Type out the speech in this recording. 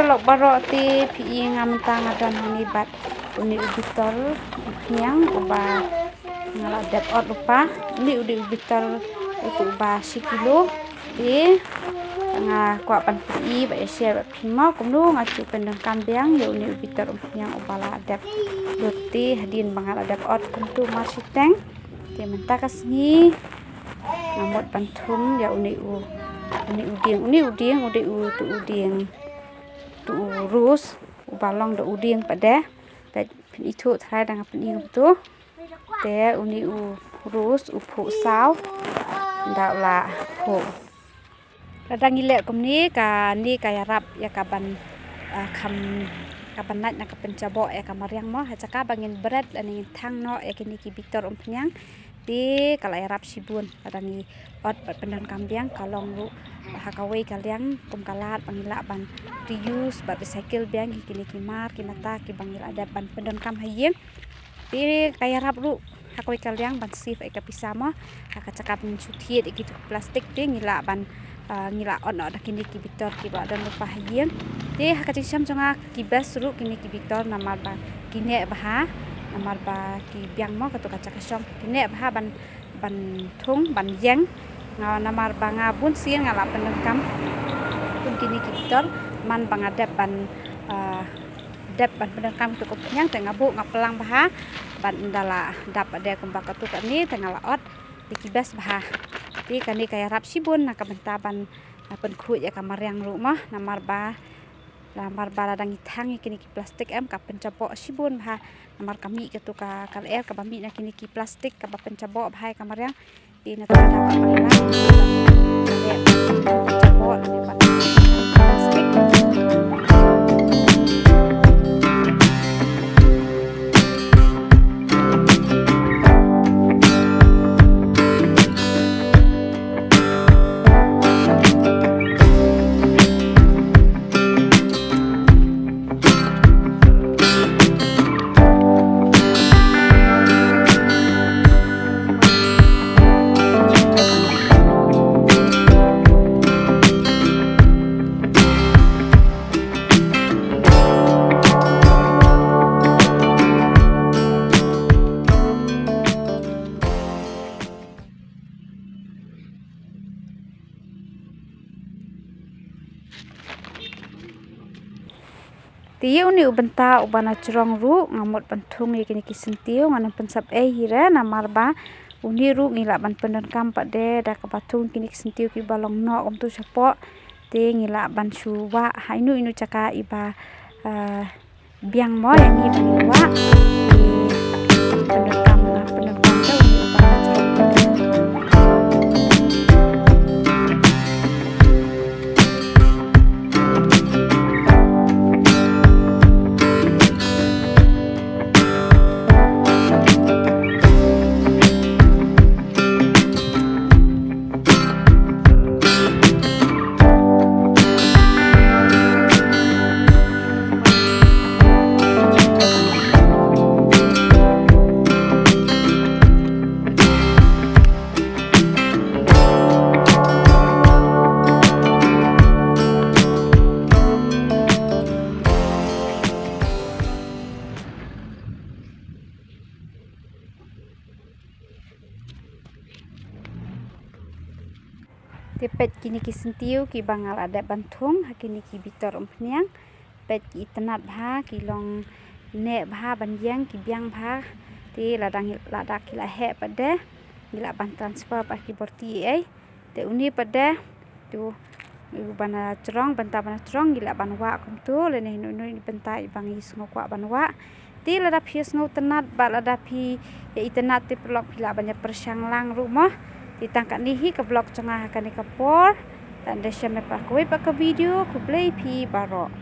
pelok barok ti pi ngam tang adan hani bat uni ubitol yang uba ngala dep ot lupa ni udi ubitol itu uba 10 kilo ti nga kwa pan pi ba share phima kumnu ngacu pendeng kambiang ya uni ubitol yang ubala dep roti hadin bangal dep ot kumtu masiteng ti mentakas ni ngamot pantum ya uni uding tu urus ubalong do uding pada itu thai dengan pening tu te uni urus upu saw ndak la pu kadang ile komni ka ni kaya rap ya kaban kaban nat na kapencabo ya kamariang mo hacaka bangin bread ani thang no ya kini ki bitor umpnyang di kala rap sibun kadang ni ot pendan kambiang kalong lu hakawai kaliang kum kalat pangila ban reuse bat recycle biang kini kimar kinata ki bangil ada ban pendan kam hayeng di kaya rap lu hakawai kaliang ban sif eka pisama hakacakap mencuti gitu plastik di ngila ban ngila on ada kini ki bitor ki ba dan lupa hayeng di hakacisham jonga kibas ru kini ki bitor namar ba kini bah namar ba ki biang mo katu kacakashom kini bah ban thung ban yang namar banga bun sien ngala pendekam pun kini kitor man banga dep ban pendekam tu kopnyang tengabu ngapelang bah ban ndala dap ade kumbak tu kani tengala ot dikibas bah ti kani kaya rap sibun nak bentaban pen kru ya kamariang rumah namar ba ladang itang kini ki plastik em ka pencapok sibun bah namar kami ketu ka kal ka bami na kini ki plastik ka pencapok bah kamariang di nata dapat panggilan pencapok dapat plastik Tiu ni ubenta ubana cerong ru ngamot pentung ye kini kisentiu ngana pensap hira namar ba uni ru ngila ban pendan kam pade da kapatung kini kisentiu ki balong no om tu sapo te ngila ban suwa hainu inu caka iba biang mo yang ni bangwa pendan kam tu uni ubana cerong pet kini kisentiu ki bangal ada bantung kini ki bitor umpniang pet ki tenat bha ki long ne bha banjang ki biang bha ti ladang ladak ki la he pade gila ban transfer pa ki borti te uni pade tu bana cerong banta bana cerong gila ban wa kum tu le ne nu benta bang is ngok ban wa ti lada phies ngau tenat ba lada phi ya itenat ti pelok phila banyak persang lang rumah ditangkap nihi ke blog cengah akan kapor dan desya me pakoi pak video ku play pi baro